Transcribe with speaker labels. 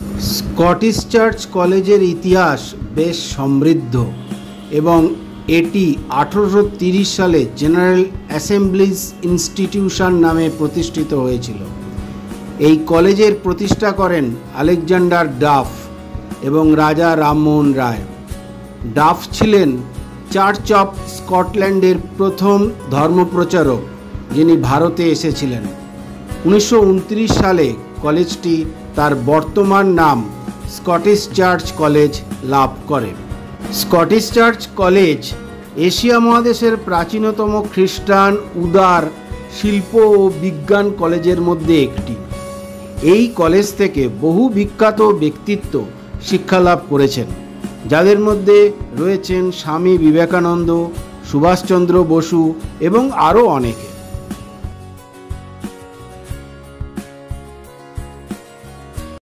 Speaker 1: Scottish church কলেজের ইতিহাস বেশ সমৃদ্ধ এবং এটি 1830 সালে জেনারেল অ্যাসেম্বলিজ ইনস্টিটিউশন নামে প্রতিষ্ঠিত হয়েছিল। এই কলেজের প্রতিষ্ঠা করেন আলেকজান্ডার ডাফ এবং রাজা রামমোহন রায়। ডাফ ছিলেন চার্চ অফ স্কটল্যান্ডের প্রথম ধর্মপ্রচারক যিনি ভারতে এসেছিলেন। 1929 সালে কলেজটি তার বর্তমান নাম স্কটিশ চার্চ কলেজ লাভ করে। স্কটিশ চার্চ কলেজ এশিয়া মহাদেশের প্রাচীনতম খ্রিস্টান উদার শিল্প ও বিজ্ঞান কলেজের মধ্যে একটি। এই কলেজ থেকে বহু বিখ্যাত ব্যক্তিত্ব শিক্ষালাভ করেছেন, যাদের মধ্যে রয়েছেন স্বামী বিবেকানন্দ, সুভাষচন্দ্র বসু এবং আরও অনেকে।